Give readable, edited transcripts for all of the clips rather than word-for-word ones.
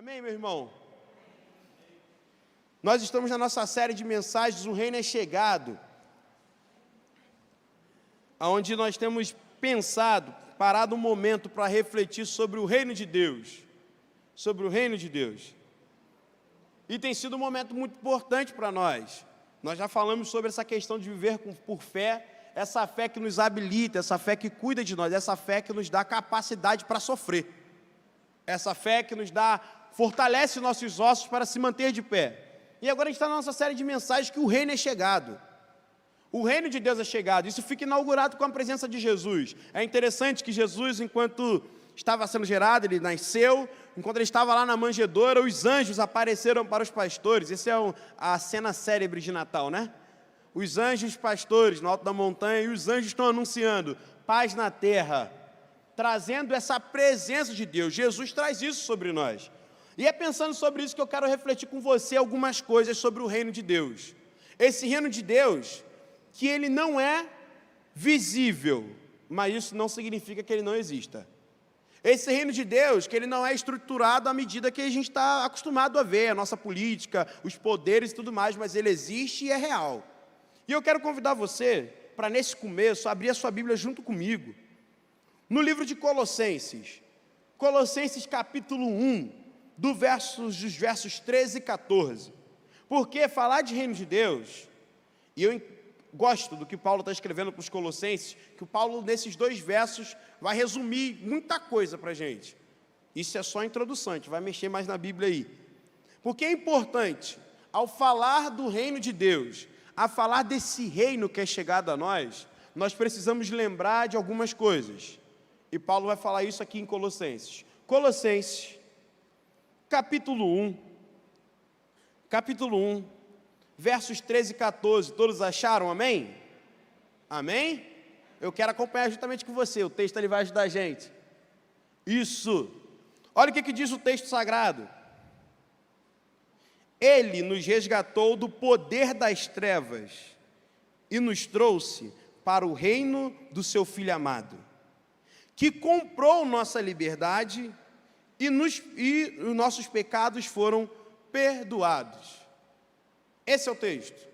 Amém, meu irmão? Nós estamos na nossa série de mensagens, O Reino é Chegado, onde nós temos parado um momento para refletir sobre o Reino de Deus, E tem sido um momento muito importante para nós. Nós já falamos sobre essa questão de viver por fé, essa fé que nos habilita, essa fé que cuida de nós, essa fé que nos dá capacidade para sofrer, essa fé que fortalece nossos ossos para se manter de pé. E agora a gente está na nossa série de mensagens que o reino é chegado. O reino de Deus é chegado. Isso fica inaugurado com a presença de Jesus. É interessante que Jesus, enquanto estava sendo gerado, ele nasceu, enquanto ele estava lá na manjedoura, os anjos apareceram para os pastores. Essa é a cena célebre de Natal, né? Os anjos pastores no alto da montanha, e os anjos estão anunciando paz na terra, trazendo essa presença de Deus. Jesus traz isso sobre nós. E é pensando sobre isso que eu quero refletir com você algumas coisas sobre o reino de Deus. Esse reino de Deus, que ele não é visível, mas isso não significa que ele não exista. Esse reino de Deus, que ele não é estruturado à medida que a gente está acostumado a ver, a nossa política, os poderes e tudo mais, mas ele existe e é real. E eu quero convidar você para, nesse começo, abrir a sua Bíblia junto comigo, no livro de Colossenses, capítulo 1, dos versos 13 e 14, porque falar de reino de Deus, e eu gosto do que Paulo está escrevendo para os Colossenses, que o Paulo, nesses 2 versos, vai resumir muita coisa para a gente. Isso é só a introdução, a gente vai mexer mais na Bíblia aí. Porque é importante, ao falar do reino de Deus, a falar desse reino que é chegado a nós precisamos lembrar de algumas coisas. E Paulo vai falar isso aqui em Colossenses. Colossenses, capítulo 1, versos 13 e 14, todos acharam, amém? Amém? Eu quero acompanhar juntamente com você, o texto ali vai ajudar a gente. Isso. Olha o que diz o texto sagrado. Ele nos resgatou do poder das trevas e nos trouxe para o reino do seu Filho amado, que comprou nossa liberdade e os nossos pecados foram perdoados. Esse é o texto.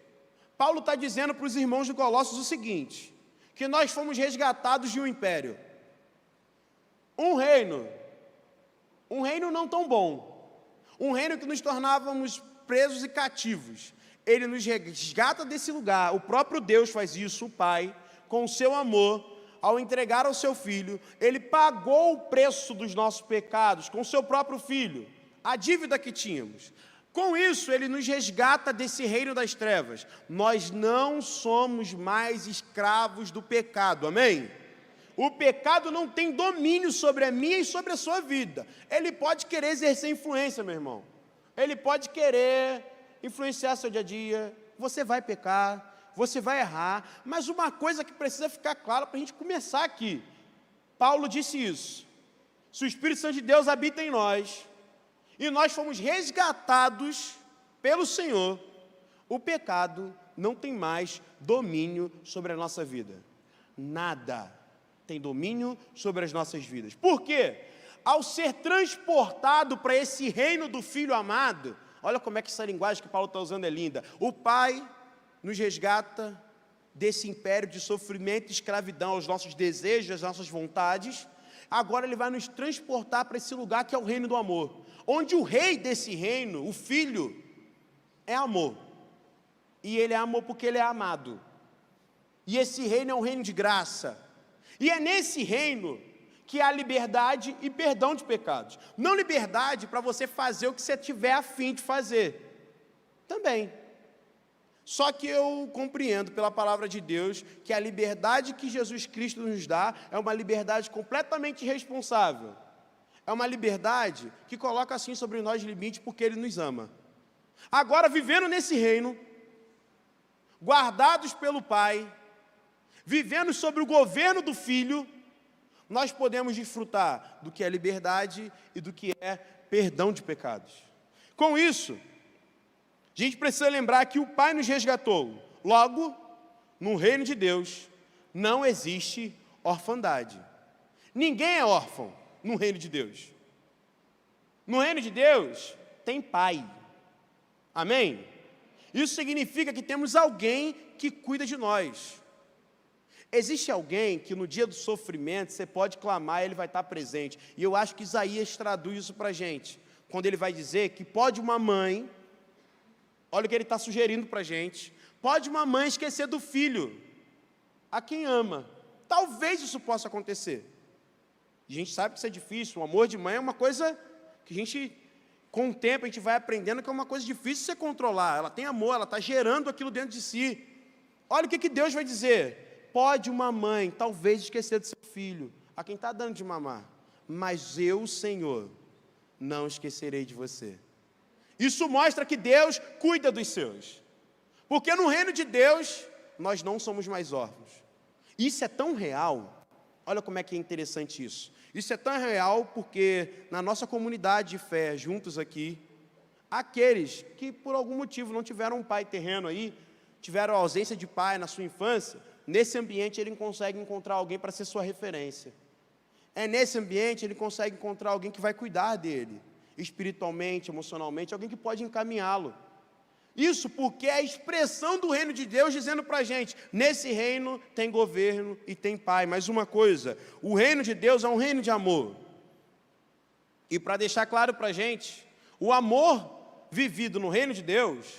Paulo está dizendo para os irmãos de Colossos o seguinte, que nós fomos resgatados de um império, um reino não tão bom, um reino que nos tornávamos presos e cativos. Ele nos resgata desse lugar, o próprio Deus faz isso, o Pai, com o seu amor, ao entregar ao seu Filho, ele pagou o preço dos nossos pecados, com o seu próprio Filho, a dívida que tínhamos. Com isso, ele nos resgata desse reino das trevas. Nós não somos mais escravos do pecado, amém? O pecado não tem domínio sobre a minha e sobre a sua vida. Ele pode querer exercer influência, meu irmão. Ele pode querer influenciar seu dia a dia. Você vai pecar, você vai errar, mas uma coisa que precisa ficar clara para a gente começar aqui. Paulo disse isso. Se o Espírito Santo de Deus habita em nós, e nós fomos resgatados pelo Senhor, o pecado não tem mais domínio sobre a nossa vida. Nada tem domínio sobre as nossas vidas. Por quê? Ao ser transportado para esse reino do Filho amado, olha como é que essa linguagem que Paulo está usando é linda. O Pai nos resgata desse império de sofrimento e escravidão aos nossos desejos, às nossas vontades. Agora ele vai nos transportar para esse lugar que é o reino do amor, onde o rei desse reino, o Filho, é amor. E ele é amor porque ele é amado. E esse reino é um reino de graça. E é nesse reino que há liberdade e perdão de pecados. Não liberdade para você fazer o que você tiver a fim de fazer. Também. Só que eu compreendo pela palavra de Deus que a liberdade que Jesus Cristo nos dá é uma liberdade completamente responsável. É uma liberdade que coloca assim sobre nós limite porque Ele nos ama. Agora, vivendo nesse reino, guardados pelo Pai, vivendo sobre o governo do Filho, nós podemos desfrutar do que é liberdade e do que é perdão de pecados. Com isso, a gente precisa lembrar que o Pai nos resgatou. Logo, no reino de Deus, não existe orfandade. Ninguém é órfão no reino de Deus. No reino de Deus, tem pai. Amém? Isso significa que temos alguém que cuida de nós. Existe alguém que no dia do sofrimento você pode clamar e ele vai estar presente. E eu acho que Isaías traduz isso para a gente, quando ele vai dizer que pode uma mãe, olha o que ele está sugerindo para a gente, pode uma mãe esquecer do filho, a quem ama. Talvez isso possa acontecer. A gente sabe que isso é difícil, o amor de mãe é uma coisa que a gente, com o tempo, a gente vai aprendendo que é uma coisa difícil de você controlar. Ela tem amor, ela está gerando aquilo dentro de si. Olha o que Deus vai dizer. Pode uma mãe, talvez, esquecer do seu filho, a quem está dando de mamar, mas eu, Senhor, não esquecerei de você. Isso mostra que Deus cuida dos seus, porque no reino de Deus, nós não somos mais órfãos. Isso é tão real, olha como é que é interessante isso. Isso é tão real porque na nossa comunidade de fé, juntos aqui, aqueles que por algum motivo não tiveram um pai terreno aí, tiveram ausência de pai na sua infância, nesse ambiente ele consegue encontrar alguém para ser sua referência. É nesse ambiente ele consegue encontrar alguém que vai cuidar dele, espiritualmente, emocionalmente, alguém que pode encaminhá-lo. Isso porque é a expressão do reino de Deus dizendo para a gente, nesse reino tem governo e tem pai. Mas uma coisa, o reino de Deus é um reino de amor. E para deixar claro para a gente, o amor vivido no reino de Deus,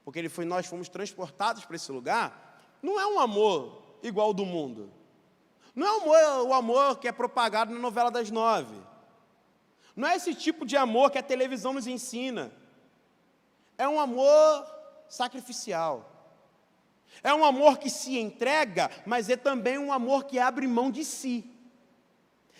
porque nós fomos transportados para esse lugar, não é um amor igual ao do mundo. Não é o amor que é propagado na novela das 9. Não é esse tipo de amor que a televisão nos ensina. É um amor sacrificial. É um amor que se entrega, mas é também um amor que abre mão de si.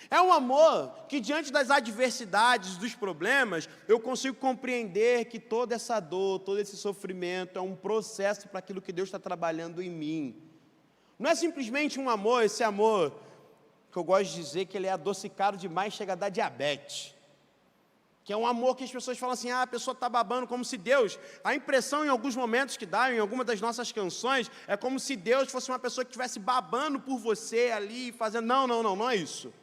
É um amor que, diante das adversidades, dos problemas, eu consigo compreender que toda essa dor, todo esse sofrimento é um processo para aquilo que Deus está trabalhando em mim. Não é simplesmente um amor, esse amor, que eu gosto de dizer que ele é adocicado demais, chega a dar diabetes. Que é um amor que as pessoas falam assim, a pessoa está babando, como se Deus, a impressão em alguns momentos que dá, em alguma das nossas canções, é como se Deus fosse uma pessoa que estivesse babando por você ali, fazendo, não é isso.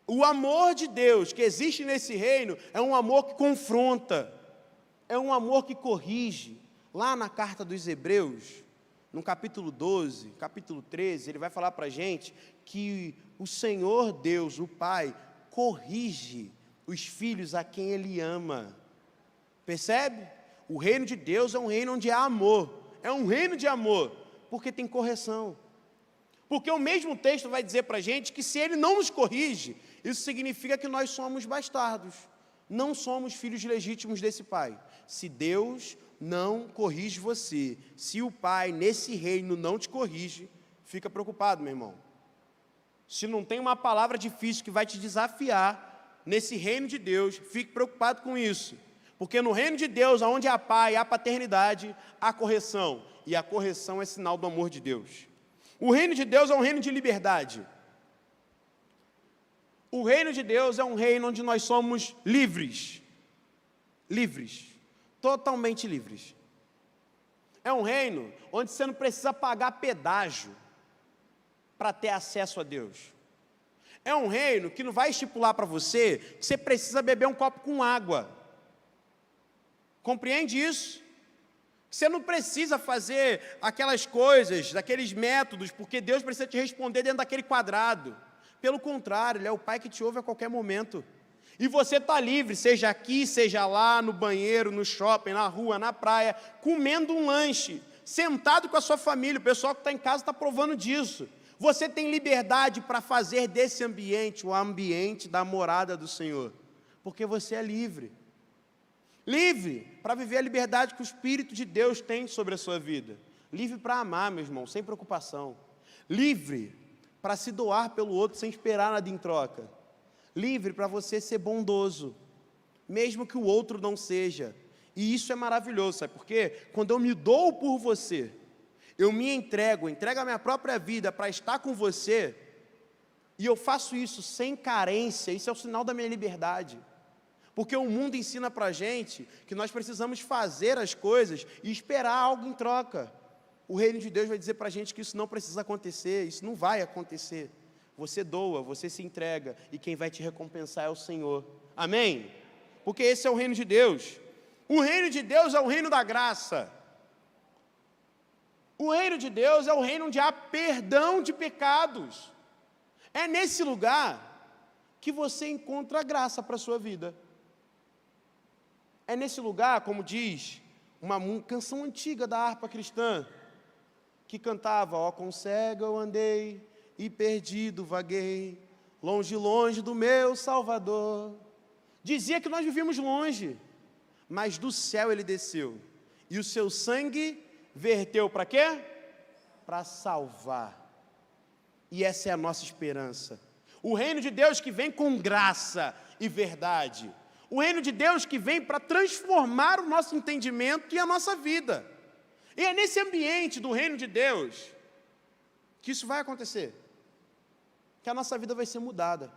O amor de Deus que existe nesse reino é um amor que confronta, é um amor que corrige. Lá na carta dos Hebreus, no capítulo 12, capítulo 13, ele vai falar para a gente que o Senhor Deus, o Pai, corrige os filhos a quem Ele ama. Percebe? O reino de Deus é um reino onde há amor, é um reino de amor, porque tem correção. Porque o mesmo texto vai dizer para a gente que se Ele não nos corrige, isso significa que nós somos bastardos, não somos filhos legítimos desse Pai. Se Deus não corrige você, se o Pai nesse reino não te corrige, fica preocupado, meu irmão. Se não tem uma palavra difícil que vai te desafiar nesse reino de Deus, fique preocupado com isso. Porque no reino de Deus, onde há Pai, há paternidade, há correção. E a correção é sinal do amor de Deus. O reino de Deus é um reino de liberdade. O reino de Deus é um reino onde nós somos livres. Livres. Totalmente livres. É um reino onde você não precisa pagar pedágio para ter acesso a Deus. É um reino que não vai estipular para você que você precisa beber um copo com água. Compreende isso? Você não precisa fazer aquelas coisas, aqueles métodos, porque Deus precisa te responder dentro daquele quadrado. Pelo contrário, Ele é o Pai que te ouve a qualquer momento. E você está livre, seja aqui, seja lá, no banheiro, no shopping, na rua, na praia, comendo um lanche, sentado com a sua família. O pessoal que está em casa está provando disso. Você tem liberdade para fazer desse ambiente o ambiente da morada do Senhor, porque você é livre. Livre para viver a liberdade que o Espírito de Deus tem sobre a sua vida. Livre para amar, meu irmão, sem preocupação. Livre para se doar pelo outro sem esperar nada em troca. Livre para você ser bondoso, mesmo que o outro não seja. E isso é maravilhoso, sabe por quê? Quando eu me dou por você, eu me entrego a minha própria vida para estar com você, e eu faço isso sem carência, isso é o sinal da minha liberdade. Porque o mundo ensina para a gente que nós precisamos fazer as coisas e esperar algo em troca. O reino de Deus vai dizer para a gente que isso não precisa acontecer, isso não vai acontecer. Você doa, você se entrega, e quem vai te recompensar é o Senhor. Amém? Porque esse é o reino de Deus. O reino de Deus é o reino da graça. O reino de Deus é o reino onde há perdão de pecados. É nesse lugar que você encontra a graça para a sua vida. É nesse lugar, como diz uma canção antiga da harpa cristã, que cantava: ó, com cego eu andei e perdido vaguei, longe, longe do meu Salvador. Dizia que nós vivíamos longe, mas do céu ele desceu, e o seu sangue verteu para quê? Para salvar. E essa é a nossa esperança. O reino de Deus que vem com graça e verdade. O reino de Deus que vem para transformar o nosso entendimento e a nossa vida. E é nesse ambiente do reino de Deus que isso vai acontecer. Que a nossa vida vai ser mudada.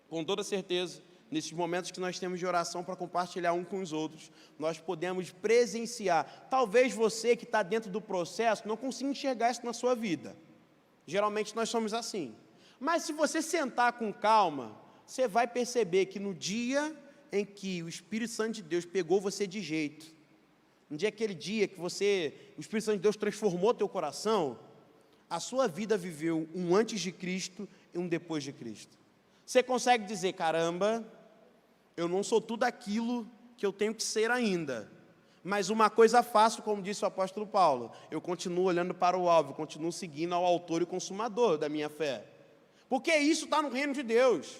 Com toda certeza, nesses momentos que nós temos de oração para compartilhar um com os outros, nós podemos presenciar. Talvez você que está dentro do processo não consiga enxergar isso na sua vida. Geralmente nós somos assim. Mas se você sentar com calma, você vai perceber que no dia em que o Espírito Santo de Deus pegou você de jeito, no dia aquele dia que o Espírito Santo de Deus transformou teu coração, a sua vida viveu um antes de Cristo e um depois de Cristo. Você consegue dizer: caramba, eu não sou tudo aquilo que eu tenho que ser ainda, mas uma coisa faço, como disse o apóstolo Paulo: eu continuo olhando para o alvo, continuo seguindo ao autor e consumador da minha fé, porque isso está no reino de Deus.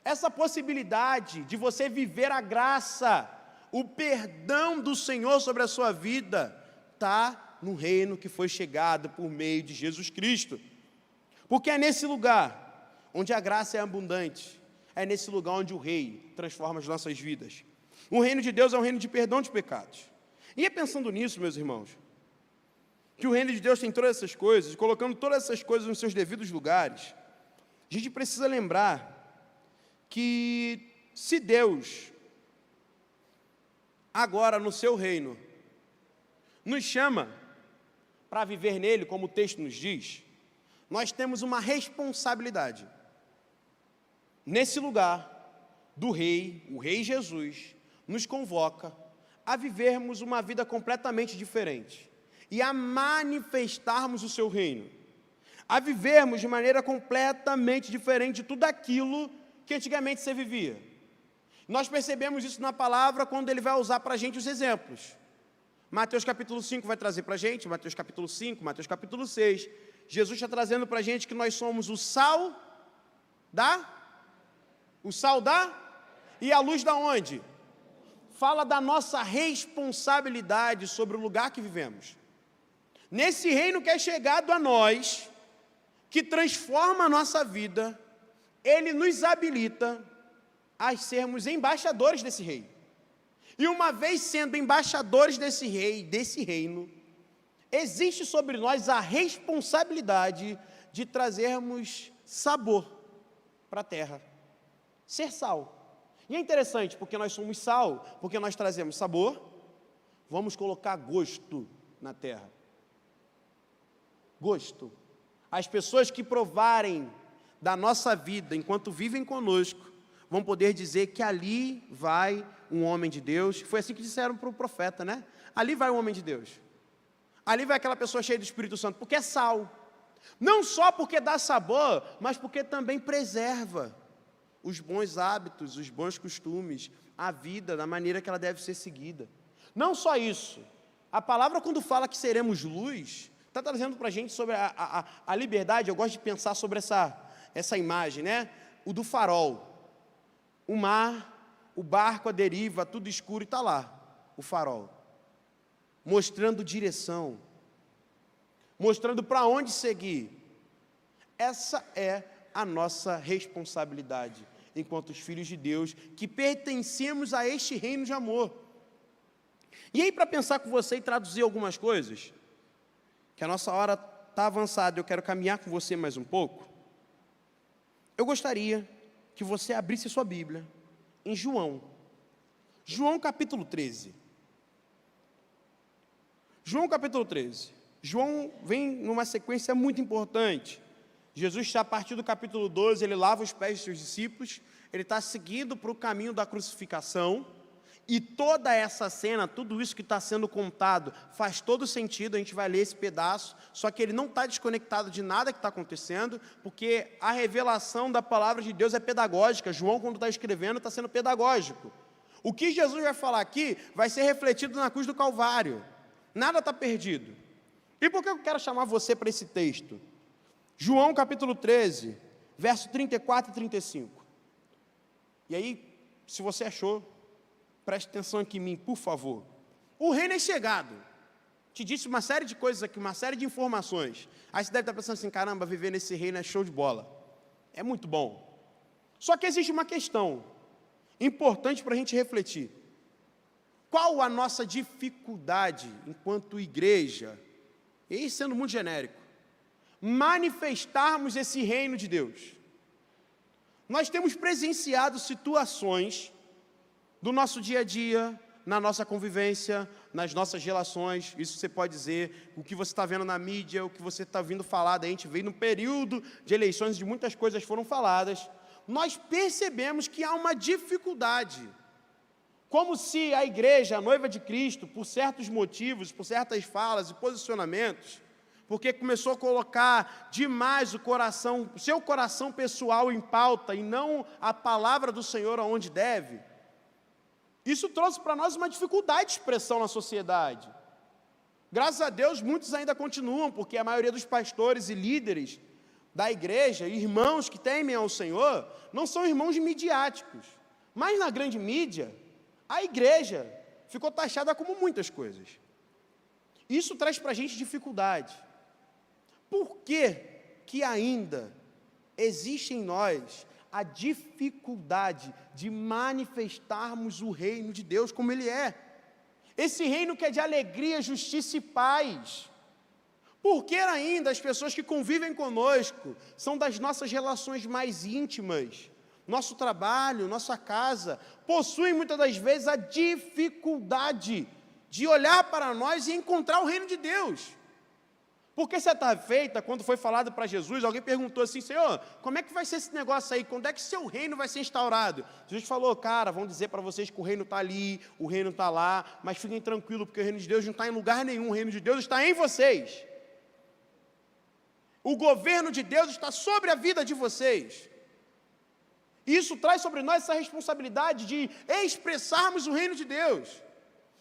Essa possibilidade de você viver a graça, o perdão do Senhor sobre a sua vida, está no reino que foi chegado por meio de Jesus Cristo. Porque é nesse lugar onde a graça é abundante, é nesse lugar onde o Rei transforma as nossas vidas. O reino de Deus é um reino de perdão de pecados. E é pensando nisso, meus irmãos, que o reino de Deus tem todas essas coisas, colocando todas essas coisas nos seus devidos lugares, a gente precisa lembrar que se Deus, agora no seu reino, nos chama para viver nele, como o texto nos diz, nós temos uma responsabilidade. Nesse lugar do Rei, o Rei Jesus, nos convoca a vivermos uma vida completamente diferente e a manifestarmos o seu reino, a vivermos de maneira completamente diferente de tudo aquilo que antigamente você vivia. Nós percebemos isso na palavra quando ele vai usar para a gente os exemplos. Mateus capítulo 5 vai trazer para a gente, Mateus capítulo 5, Mateus capítulo 6. Jesus está trazendo para a gente que nós somos o sal e a luz da onde? Fala da nossa responsabilidade sobre o lugar que vivemos. Nesse reino que é chegado a nós, que transforma a nossa vida, ele nos habilita a sermos embaixadores desse rei. E uma vez sendo embaixadores desse rei, desse reino, existe sobre nós a responsabilidade de trazermos sabor para a terra, ser sal. E é interessante, porque nós somos sal, porque nós trazemos sabor, vamos colocar gosto na terra. Gosto. As pessoas que provarem da nossa vida, enquanto vivem conosco, vão poder dizer que ali vai um homem de Deus. Foi assim que disseram para o profeta, né? Ali vai um homem de Deus. Ali vai aquela pessoa cheia do Espírito Santo, porque é sal. Não só porque dá sabor, mas porque também preserva os bons hábitos, os bons costumes, a vida, da maneira que ela deve ser seguida. Não só isso. A palavra, quando fala que seremos luz, está trazendo para a gente sobre a liberdade. Eu gosto de pensar sobre essa imagem, né? O do farol. O mar, o barco, a deriva, tudo escuro, e está lá o farol, mostrando direção, mostrando para onde seguir. Essa é a nossa responsabilidade, enquanto os filhos de Deus, que pertencemos a este reino de amor. E aí, para pensar com você e traduzir algumas coisas, que a nossa hora está avançada, eu quero caminhar com você mais um pouco, eu gostaria que você abrisse sua Bíblia em João capítulo 13. João capítulo 13. João vem numa sequência muito importante. Jesus, a partir do capítulo 12, ele lava os pés dos seus discípulos, ele está seguindo para o caminho da crucificação, e toda essa cena, tudo isso que está sendo contado, faz todo sentido, a gente vai ler esse pedaço, só que ele não está desconectado de nada que está acontecendo, porque a revelação da palavra de Deus é pedagógica. João, quando está escrevendo, está sendo pedagógico. O que Jesus vai falar aqui, vai ser refletido na cruz do Calvário. Nada está perdido. E por que eu quero chamar você para esse texto? João capítulo 13, verso 34 e 35. E aí, se você achou, preste atenção aqui em mim, por favor. O reino é chegado. Te disse uma série de coisas aqui, uma série de informações. Aí você deve estar pensando assim, caramba, viver nesse reino é show de bola. É muito bom. Só que existe uma questão importante para a gente refletir. Qual a nossa dificuldade enquanto igreja, e sendo muito genérico, manifestarmos esse reino de Deus? Nós temos presenciado situações do nosso dia a dia, na nossa convivência, nas nossas relações. Isso você pode dizer, o que você está vendo na mídia, o que você está ouvindo falar, daí a gente veio num período de eleições onde muitas coisas foram faladas. Nós percebemos que há uma dificuldade, como se a igreja, a noiva de Cristo, por certos motivos, por certas falas e posicionamentos, porque começou a colocar demais o seu coração pessoal em pauta e não a palavra do Senhor aonde deve, isso trouxe para nós uma dificuldade de expressão na sociedade. Graças a Deus, muitos ainda continuam, porque a maioria dos pastores e líderes da igreja, irmãos que temem ao Senhor, não são irmãos midiáticos. Mas na grande mídia, a igreja ficou taxada como muitas coisas. Isso traz para a gente dificuldade. Por que ainda existe em nós a dificuldade de manifestarmos o reino de Deus como ele é? Esse reino que é de alegria, justiça e paz. Por que ainda as pessoas que convivem conosco são das nossas relações mais íntimas, nosso trabalho, nossa casa, possuem muitas das vezes a dificuldade de olhar para nós e encontrar o reino de Deus? Porque certa feita, quando foi falado para Jesus, alguém perguntou assim, Senhor, como é que vai ser esse negócio aí? Quando é que seu reino vai ser instaurado? Jesus falou, cara, vão dizer para vocês que o reino está ali, o reino está lá, mas fiquem tranquilos, porque o reino de Deus não está em lugar nenhum, o reino de Deus está em vocês. O governo de Deus está sobre a vida de vocês. E isso traz sobre nós essa responsabilidade de expressarmos o reino de Deus.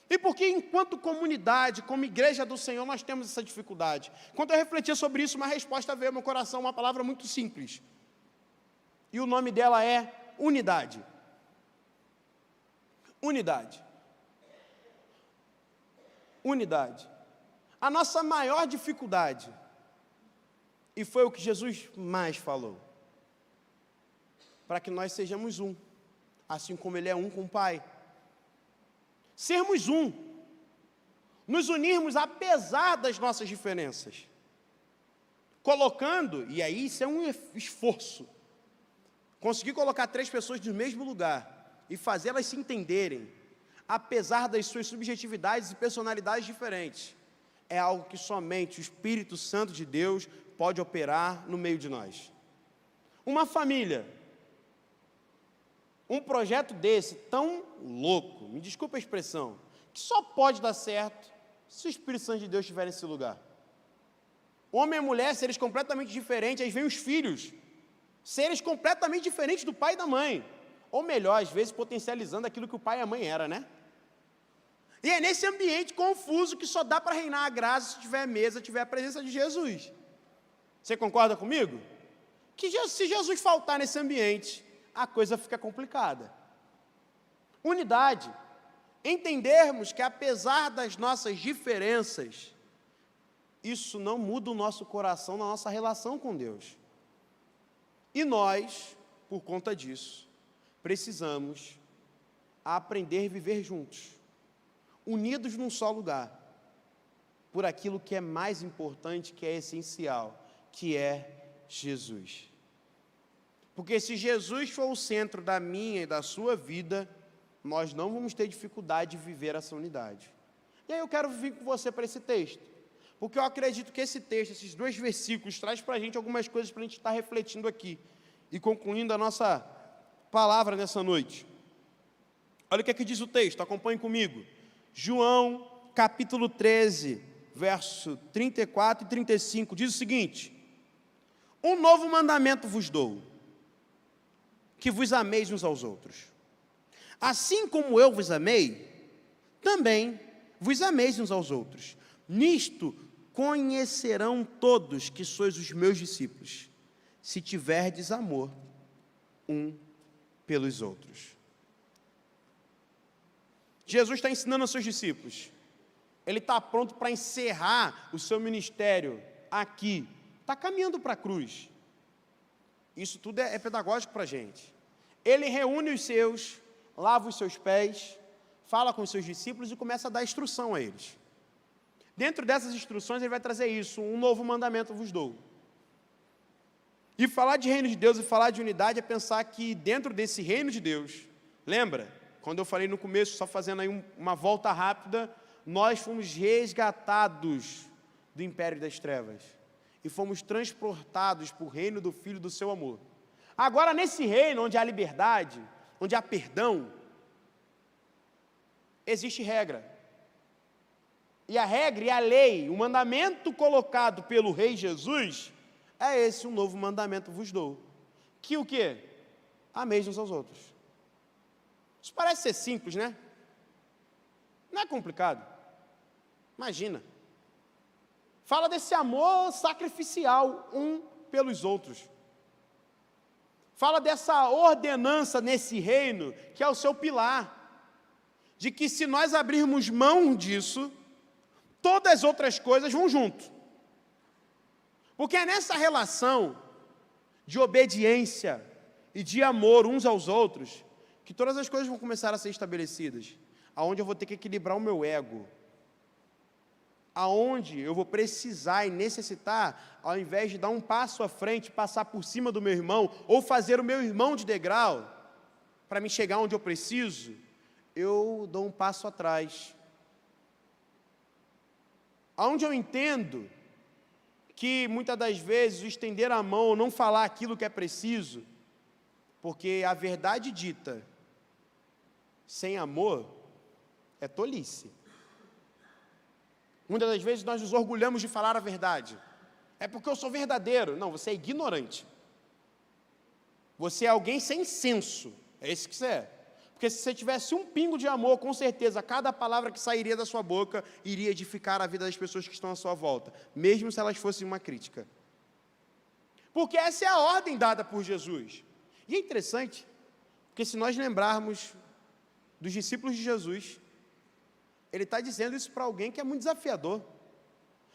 E por que, enquanto comunidade, como igreja do Senhor, nós temos essa dificuldade? Quando eu refletia sobre isso, uma resposta veio ao meu coração, uma palavra muito simples. E o nome dela é unidade. Unidade. Unidade. A nossa maior dificuldade, e foi o que Jesus mais falou, para que nós sejamos um, assim como Ele é um com o Pai. Sermos um, nos unirmos apesar das nossas diferenças, colocando, e aí isso é um esforço, conseguir colocar 3 pessoas no mesmo lugar e fazê-las se entenderem, apesar das suas subjetividades e personalidades diferentes, é algo que somente o Espírito Santo de Deus pode operar no meio de nós. Uma família, um projeto desse, tão louco, me desculpa a expressão, que só pode dar certo se o Espírito Santo de Deus estiver nesse lugar. Homem e mulher, seres completamente diferentes, aí vem os filhos, seres completamente diferentes do pai e da mãe, ou melhor, às vezes potencializando aquilo que o pai e a mãe eram, né? E é nesse ambiente confuso que só dá para reinar a graça se tiver mesa, tiver a presença de Jesus. Você concorda comigo? Que se Jesus faltar nesse ambiente, a coisa fica complicada. Unidade. Entendermos que apesar das nossas diferenças, isso não muda o nosso coração na nossa relação com Deus. E nós, por conta disso, precisamos aprender a viver juntos, unidos num só lugar, por aquilo que é mais importante, que é essencial, que é Jesus. Porque se Jesus for o centro da minha e da sua vida, nós não vamos ter dificuldade de viver essa unidade. E aí eu quero vir com você para esse texto, porque eu acredito que esse texto, esses 2 versículos, traz para a gente algumas coisas para a gente estar refletindo aqui, e concluindo a nossa palavra nessa noite. Olha o que é que diz o texto, acompanhe comigo. João, capítulo 13, verso 34 e 35, diz o seguinte: um novo mandamento vos dou, que vos ameis uns aos outros. Assim como eu vos amei, também vos ameis uns aos outros. Nisto conhecerão todos que sois os meus discípulos, se tiverdes amor um pelos outros. Jesus está ensinando aos seus discípulos. Ele está pronto para encerrar o seu ministério aqui. Está caminhando para a cruz. Isso tudo é pedagógico para a gente. Ele reúne os seus, lava os seus pés, fala com os seus discípulos e começa a dar instrução a eles. Dentro dessas instruções ele vai trazer isso: um novo mandamento vos dou. E falar de reino de Deus e falar de unidade é pensar que dentro desse reino de Deus, lembra? Quando eu falei no começo, só fazendo aí uma volta rápida, nós fomos resgatados do império das trevas e fomos transportados para o reino do Filho do seu amor. Agora, nesse reino onde há liberdade, onde há perdão, existe regra. E a regra e a lei, o mandamento colocado pelo Rei Jesus, é esse: um novo mandamento vos dou. Que o quê? Ameis uns aos outros. Isso parece ser simples, né? Não é complicado. Imagina. Fala desse amor sacrificial um pelos outros. Fala dessa ordenança nesse reino, que é o seu pilar. De que se nós abrirmos mão disso, todas as outras coisas vão junto. Porque é nessa relação de obediência e de amor uns aos outros que todas as coisas vão começar a ser estabelecidas. Aonde eu vou ter que equilibrar o meu ego. Aonde eu vou precisar e necessitar, ao invés de dar um passo à frente, passar por cima do meu irmão, ou fazer o meu irmão de degrau, para me chegar onde eu preciso, eu dou um passo atrás. Aonde eu entendo que muitas das vezes o estender a mão, ou não falar aquilo que é preciso, porque a verdade dita sem amor é tolice. Muitas das vezes nós nos orgulhamos de falar a verdade. É porque eu sou verdadeiro. Não, você é ignorante. Você é alguém sem senso. É isso que você é. Porque se você tivesse um pingo de amor, com certeza, cada palavra que sairia da sua boca iria edificar a vida das pessoas que estão à sua volta, mesmo se elas fossem uma crítica. Porque essa é a ordem dada por Jesus. E é interessante, porque se nós lembrarmos dos discípulos de Jesus, ele está dizendo isso para alguém que é muito desafiador.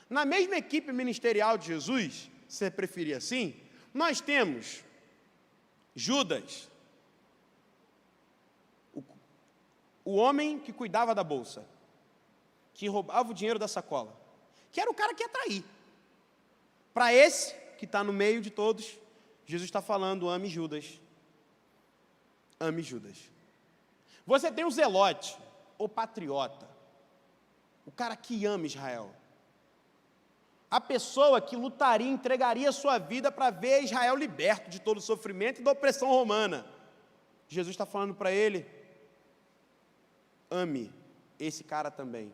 Na mesma equipe ministerial de Jesus, se você preferir assim, nós temos Judas, o homem que cuidava da bolsa, que roubava o dinheiro da sacola, que era o cara que ia trair. Para esse, que está no meio de todos, Jesus está falando: ame Judas. Ame Judas. Você tem o zelote, o patriota, o cara que ama Israel, a pessoa que lutaria, entregaria a sua vida para ver Israel liberto de todo o sofrimento e da opressão romana. Jesus está falando para ele: ame esse cara também.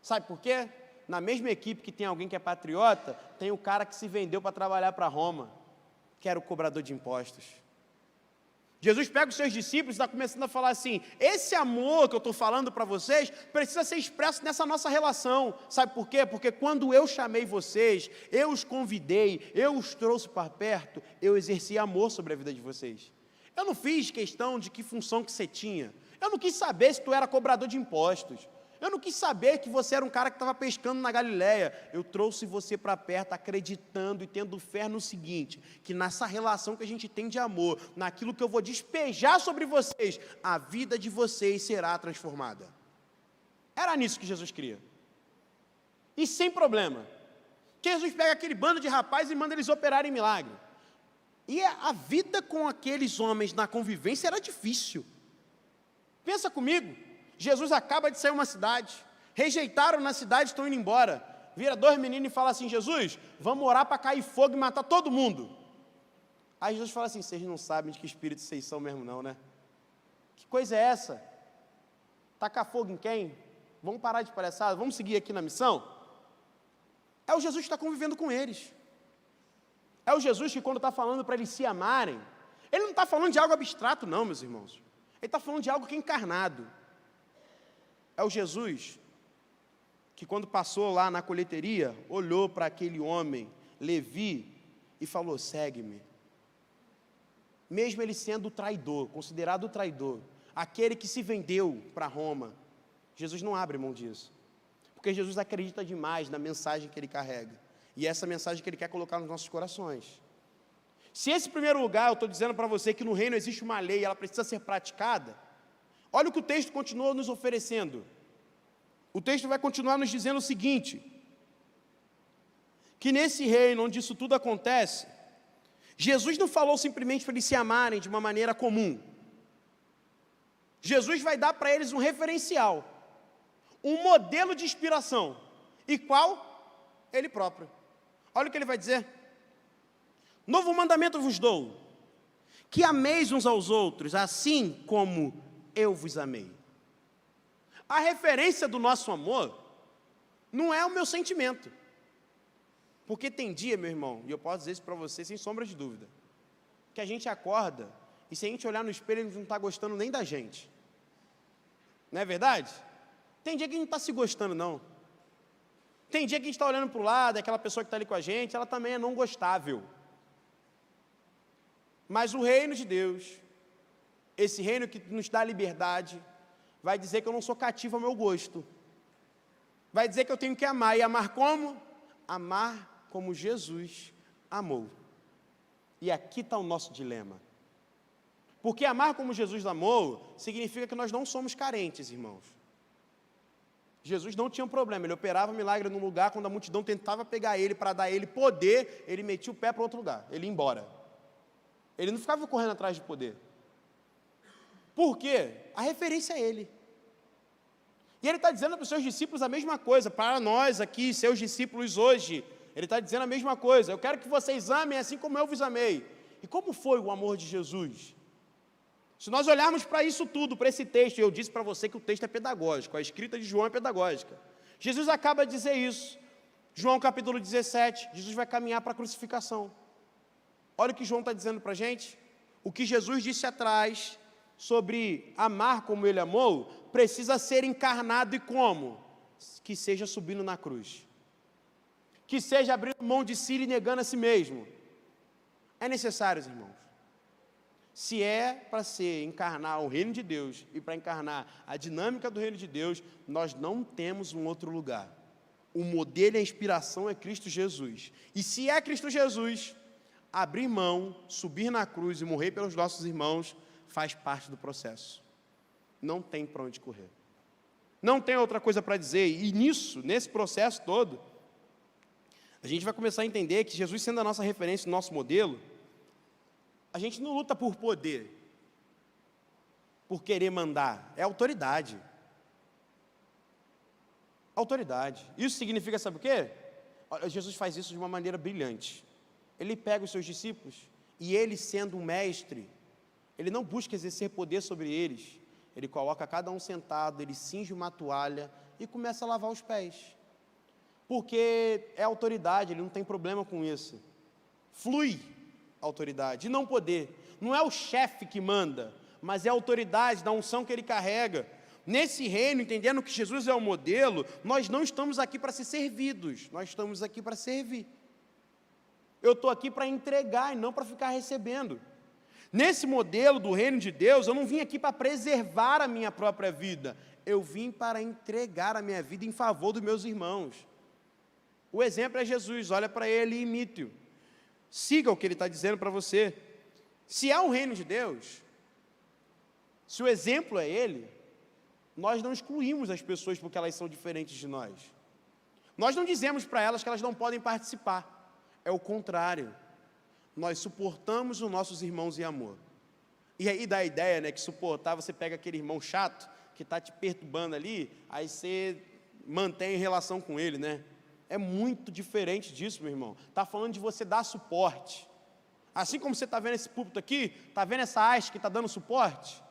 Sabe por quê? Na mesma equipe que tem alguém que é patriota, tem o cara que se vendeu para trabalhar para Roma, que era o cobrador de impostos. Jesus pega os seus discípulos e está começando a falar assim: esse amor que eu estou falando para vocês precisa ser expresso nessa nossa relação. Sabe por quê? Porque quando eu chamei vocês, eu os convidei, eu os trouxe para perto, eu exerci amor sobre a vida de vocês. Eu não fiz questão de que função que você tinha. Eu não quis saber se tu era cobrador de impostos. Eu não quis saber que você era um cara que estava pescando na Galileia. Eu trouxe você para perto, acreditando e tendo fé no seguinte: que nessa relação que a gente tem de amor, naquilo que eu vou despejar sobre vocês, a vida de vocês será transformada. Era nisso que Jesus queria. E sem problema. Jesus pega aquele bando de rapazes e manda eles operarem milagre. E a vida com aqueles homens na convivência era difícil. Pensa comigo. Jesus acaba de sair uma cidade, rejeitaram na cidade, estão indo embora. Vira dois meninos e fala assim: Jesus, vamos orar para cair fogo e matar todo mundo. Aí Jesus fala assim: vocês não sabem de que espírito vocês são mesmo não, né? Que coisa é essa? Tacar fogo em quem? Vamos parar de palhaçada? Vamos seguir aqui na missão? É o Jesus que está convivendo com eles. É o Jesus que, quando está falando para eles se amarem, ele não está falando de algo abstrato não, meus irmãos. Ele está falando de algo que é encarnado. É o Jesus que, quando passou lá na colheitaria, olhou para aquele homem, Levi, e falou: segue-me. Mesmo ele sendo o traidor, considerado o traidor, aquele que se vendeu para Roma, Jesus não abre mão disso. Porque Jesus acredita demais na mensagem que ele carrega. E essa mensagem que ele quer colocar nos nossos corações. Se esse primeiro lugar, eu estou dizendo para você que no reino existe uma lei, ela precisa ser praticada, olha o que o texto continua nos oferecendo. O texto vai continuar nos dizendo o seguinte: que nesse reino onde isso tudo acontece, Jesus não falou simplesmente para eles se amarem de uma maneira comum. Jesus vai dar para eles um referencial, um modelo de inspiração. E qual? Ele próprio. Olha o que ele vai dizer: novo mandamento vos dou, que ameis uns aos outros, assim como eu vos amei. A referência do nosso amor não é o meu sentimento. Porque tem dia, meu irmão, e eu posso dizer isso para você sem sombra de dúvida, que a gente acorda e se a gente olhar no espelho, a gente não está gostando nem da gente. Não é verdade? Tem dia que a gente não está se gostando, não. Tem dia que a gente está olhando para o lado, aquela pessoa que está ali com a gente, ela também é não gostável. Mas o reino de Deus, esse reino que nos dá liberdade, vai dizer que eu não sou cativo ao meu gosto. Vai dizer que eu tenho que amar. E amar como? Amar como Jesus amou. E aqui está o nosso dilema. Porque amar como Jesus amou, significa que nós não somos carentes, irmãos. Jesus não tinha um problema, ele operava milagre num lugar, quando a multidão tentava pegar ele para dar a ele poder, ele metia o pé para outro lugar, ele ia embora. Ele não ficava correndo atrás de poder. Por quê? A referência é ele. E ele está dizendo para os seus discípulos a mesma coisa, para nós aqui, seus discípulos hoje, ele está dizendo a mesma coisa: eu quero que vocês amem assim como eu vos amei. E como foi o amor de Jesus? Se nós olharmos para isso tudo, para esse texto, e eu disse para você que o texto é pedagógico, a escrita de João é pedagógica. Jesus acaba de dizer isso. João capítulo 17, Jesus vai caminhar para a crucificação. Olha o que João está dizendo para a gente. O que Jesus disse atrás sobre amar como ele amou, precisa ser encarnado e como? Que seja subindo na cruz. Que seja abrindo mão de si e negando a si mesmo. É necessário, irmãos. Se é para ser encarnar o reino de Deus e para encarnar a dinâmica do reino de Deus, nós não temos um outro lugar. O modelo e a inspiração é Cristo Jesus. E se é Cristo Jesus, abrir mão, subir na cruz e morrer pelos nossos irmãos, faz parte do processo. Não tem para onde correr. Não tem outra coisa para dizer. E nisso, nesse processo todo, a gente vai começar a entender que Jesus, sendo a nossa referência, o nosso modelo, a gente não luta por poder, por querer mandar, é autoridade. Autoridade. Isso significa, sabe o quê? Jesus faz isso de uma maneira brilhante. Ele pega os seus discípulos e ele, sendo um mestre, ele não busca exercer poder sobre eles. Ele coloca cada um sentado, ele cinge uma toalha e começa a lavar os pés. Porque é autoridade, ele não tem problema com isso. Flui autoridade, e não poder. Não é o chefe que manda, mas é a autoridade da unção que ele carrega. Nesse reino, entendendo que Jesus é o modelo, nós não estamos aqui para ser servidos, nós estamos aqui para servir. Eu estou aqui para entregar e não para ficar recebendo. Nesse modelo do reino de Deus, eu não vim aqui para preservar a minha própria vida, eu vim para entregar a minha vida em favor dos meus irmãos. O exemplo é Jesus, olha para ele e imite-o. Siga o que ele está dizendo para você. Se é o reino de Deus, se o exemplo é ele, nós não excluímos as pessoas porque elas são diferentes de nós. Nós não dizemos para elas que elas não podem participar. É o contrário. Nós suportamos os nossos irmãos em amor. E aí dá a ideia, né, que suportar, você pega aquele irmão chato que está te perturbando ali, aí você mantém relação com ele, né? É muito diferente disso, meu irmão. Está falando de você dar suporte. Assim como você está vendo esse púlpito aqui, está vendo essa haste que está dando suporte?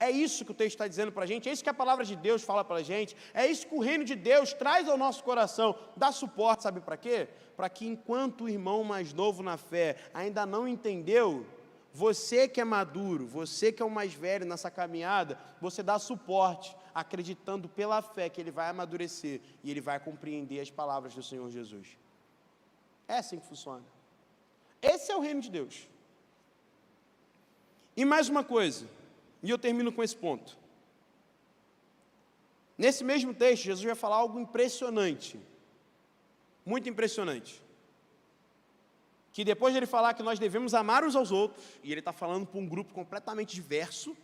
É isso que o texto está dizendo para a gente, é isso que a palavra de Deus fala para a gente, é isso que o reino de Deus traz ao nosso coração, dá suporte, sabe para quê? Para que enquanto o irmão mais novo na fé ainda não entendeu, você que é maduro, você que é o mais velho nessa caminhada, você dá suporte, acreditando pela fé que ele vai amadurecer e ele vai compreender as palavras do Senhor Jesus. É assim que funciona. Esse é o reino de Deus. E mais uma coisa, e eu termino com esse ponto. Nesse mesmo texto, Jesus vai falar algo impressionante, muito impressionante. Que depois de ele falar que nós devemos amar uns aos outros, e ele está falando para um grupo completamente diverso,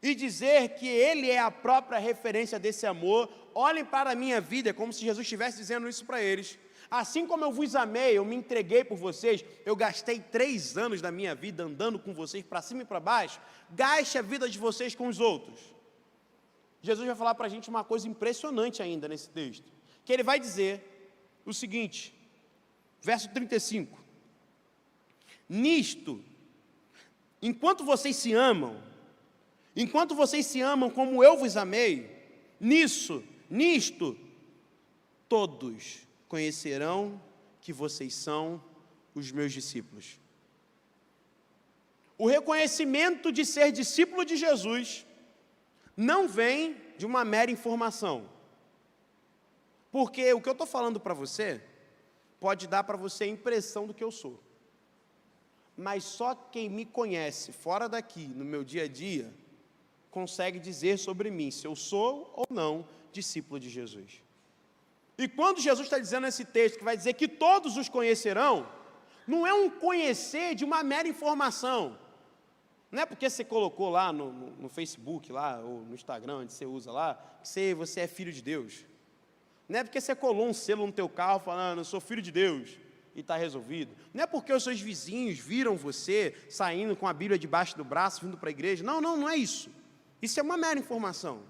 e dizer que ele é a própria referência desse amor, olhem para a minha vida, como se Jesus estivesse dizendo isso para eles. Assim como eu vos amei, eu me entreguei por vocês, eu gastei 3 anos da minha vida andando com vocês para cima e para baixo, gaste a vida de vocês com os outros. Jesus vai falar para a gente uma coisa impressionante ainda nesse texto, que ele vai dizer o seguinte, verso 35, nisto, enquanto vocês se amam como eu vos amei, nisto, todos conhecerão que vocês são os meus discípulos. O reconhecimento de ser discípulo de Jesus não vem de uma mera informação. Porque o que eu estou falando para você, pode dar para você a impressão do que eu sou. Mas só quem me conhece fora daqui, no meu dia a dia, consegue dizer sobre mim se eu sou ou não discípulo de Jesus. E quando Jesus está dizendo nesse texto, que vai dizer que todos os conhecerão, não é um conhecer de uma mera informação. Não é porque você colocou lá no Facebook, lá, ou no Instagram, onde você usa lá, que você é filho de Deus. Não é porque você colou um selo no teu carro falando, eu sou filho de Deus, e está resolvido. Não é porque os seus vizinhos viram você saindo com a Bíblia debaixo do braço, vindo para a igreja. Não é isso. Isso é uma mera informação.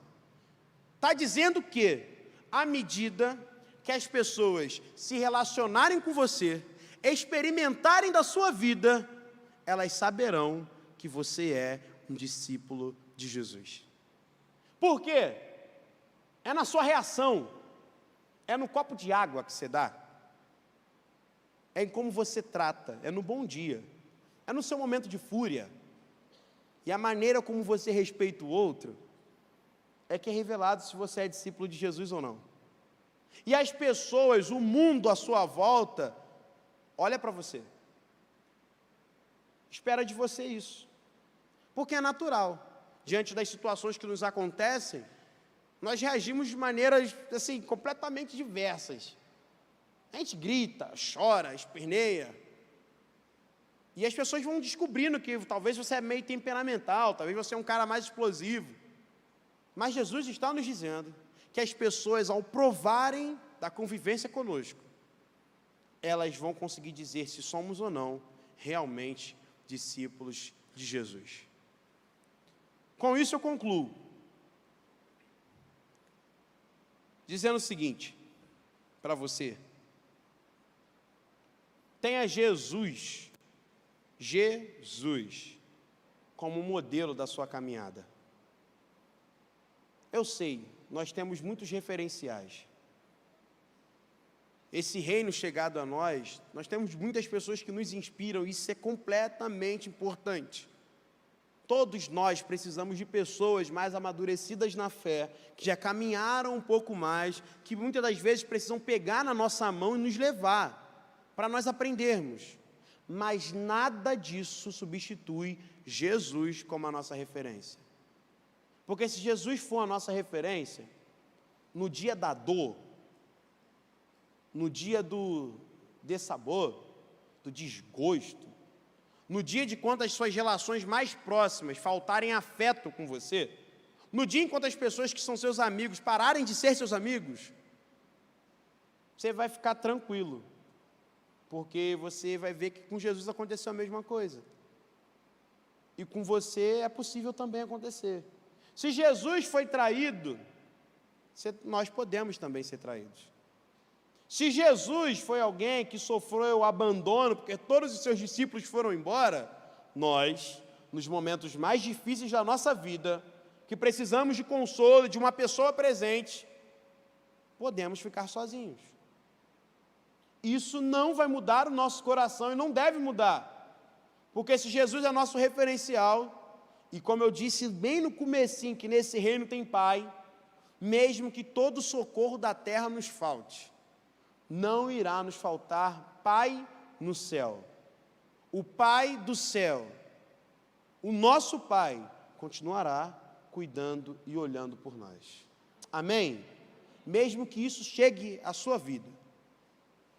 Está dizendo que, à medida que as pessoas se relacionarem com você, experimentarem da sua vida, elas saberão que você é um discípulo de Jesus. Por quê? É na sua reação, é no copo de água que você dá, é em como você trata, é no bom dia, é no seu momento de fúria, e a maneira como você respeita o outro, é que é revelado se você é discípulo de Jesus ou não. E as pessoas, o mundo à sua volta, olha para você, espera de você isso, porque é natural, diante das situações que nos acontecem, nós reagimos de maneiras, assim, completamente diversas. A gente grita, chora, esperneia, e as pessoas vão descobrindo que talvez você é meio temperamental, talvez você é um cara mais explosivo, mas Jesus está nos dizendo que as pessoas, ao provarem da convivência conosco, elas vão conseguir dizer se somos ou não realmente discípulos de Jesus. Com isso eu concluo, dizendo o seguinte, para você, tenha Jesus como modelo da sua caminhada. Eu sei, nós temos muitos referenciais. Esse reino chegado a nós temos muitas pessoas que nos inspiram, e isso é completamente importante. Todos nós precisamos de pessoas mais amadurecidas na fé, que já caminharam um pouco mais, que muitas das vezes precisam pegar na nossa mão e nos levar, para nós aprendermos. Mas nada disso substitui Jesus como a nossa referência. Porque se Jesus for a nossa referência, no dia da dor, no dia do dessabor, do desgosto, no dia de quando as suas relações mais próximas faltarem afeto com você, no dia em quando as pessoas que são seus amigos pararem de ser seus amigos, você vai ficar tranquilo, porque você vai ver que com Jesus aconteceu a mesma coisa. E com você é possível também acontecer. Se Jesus foi traído, nós podemos também ser traídos. Se Jesus foi alguém que sofreu o abandono, porque todos os seus discípulos foram embora, nós, nos momentos mais difíceis da nossa vida, que precisamos de consolo, de uma pessoa presente, podemos ficar sozinhos. Isso não vai mudar o nosso coração e não deve mudar, porque se Jesus é nosso referencial, e como eu disse bem no comecinho, que nesse reino tem Pai, mesmo que todo o socorro da terra nos falte, não irá nos faltar Pai no céu. O Pai do céu, o nosso Pai, continuará cuidando e olhando por nós. Amém? Mesmo que isso chegue à sua vida,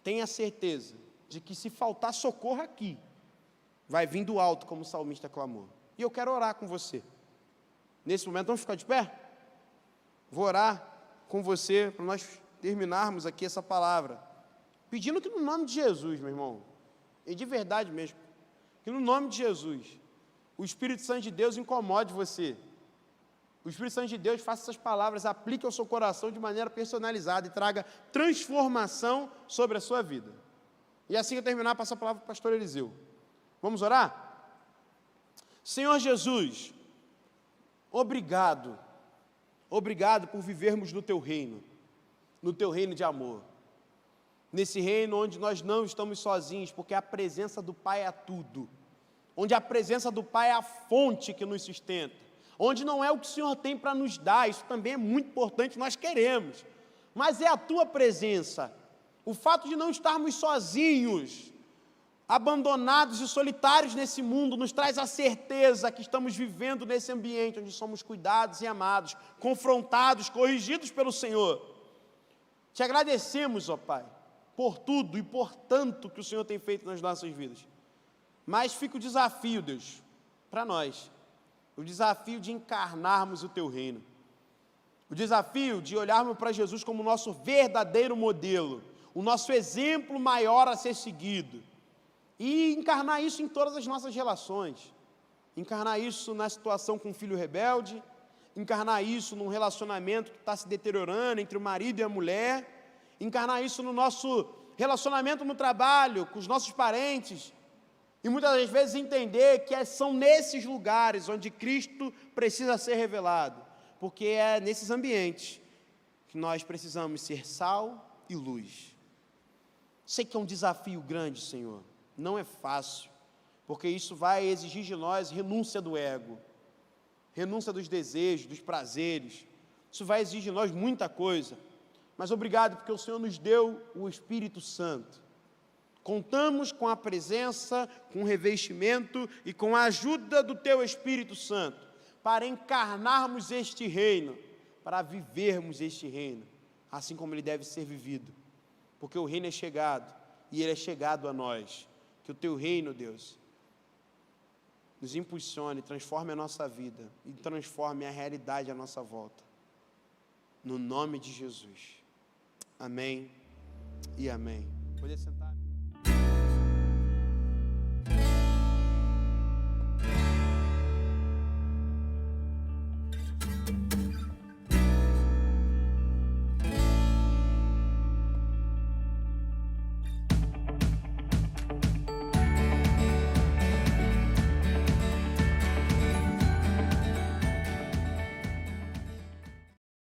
tenha certeza de que se faltar socorro aqui, vai vir do alto, como o salmista clamou. E eu quero orar com você. Nesse momento, vamos ficar de pé? Vou orar com você, para nós terminarmos aqui essa palavra, pedindo que no nome de Jesus, meu irmão, e de verdade mesmo, que no nome de Jesus, o Espírito Santo de Deus incomode você. O Espírito Santo de Deus faça essas palavras, aplique ao seu coração de maneira personalizada e traga transformação sobre a sua vida. E assim que eu terminar, passo a palavra para o pastor Eliseu. Vamos orar? Senhor Jesus, obrigado por vivermos no Teu reino de amor, nesse reino onde nós não estamos sozinhos, porque a presença do Pai é tudo, onde a presença do Pai é a fonte que nos sustenta, onde não é o que o Senhor tem para nos dar, isso também é muito importante, nós queremos, mas é a Tua presença, o fato de não estarmos sozinhos, abandonados e solitários nesse mundo, nos traz a certeza que estamos vivendo nesse ambiente onde somos cuidados e amados, confrontados, corrigidos pelo Senhor. Te agradecemos, ó Pai, por tudo e por tanto que o Senhor tem feito nas nossas vidas. Mas fica o desafio, Deus, para nós, o desafio de encarnarmos o Teu reino, o desafio de olharmos para Jesus como o nosso verdadeiro modelo, o nosso exemplo maior a ser seguido, e encarnar isso em todas as nossas relações, encarnar isso na situação com o filho rebelde, encarnar isso num relacionamento que está se deteriorando entre o marido e a mulher, encarnar isso no nosso relacionamento no trabalho, com os nossos parentes, e muitas das vezes entender que são nesses lugares onde Cristo precisa ser revelado, porque é nesses ambientes que nós precisamos ser sal e luz. Sei que é um desafio grande, Senhor, não é fácil, porque isso vai exigir de nós renúncia do ego, renúncia dos desejos, dos prazeres, isso vai exigir de nós muita coisa, mas obrigado porque o Senhor nos deu o Espírito Santo, contamos com a presença, com o revestimento e com a ajuda do Teu Espírito Santo, para encarnarmos este reino, para vivermos este reino, assim como ele deve ser vivido, porque o reino é chegado, e ele é chegado a nós. Que o Teu reino, Deus, nos impulsione, transforme a nossa vida e transforme a realidade à nossa volta. No nome de Jesus. Amém e amém. Pode sentar.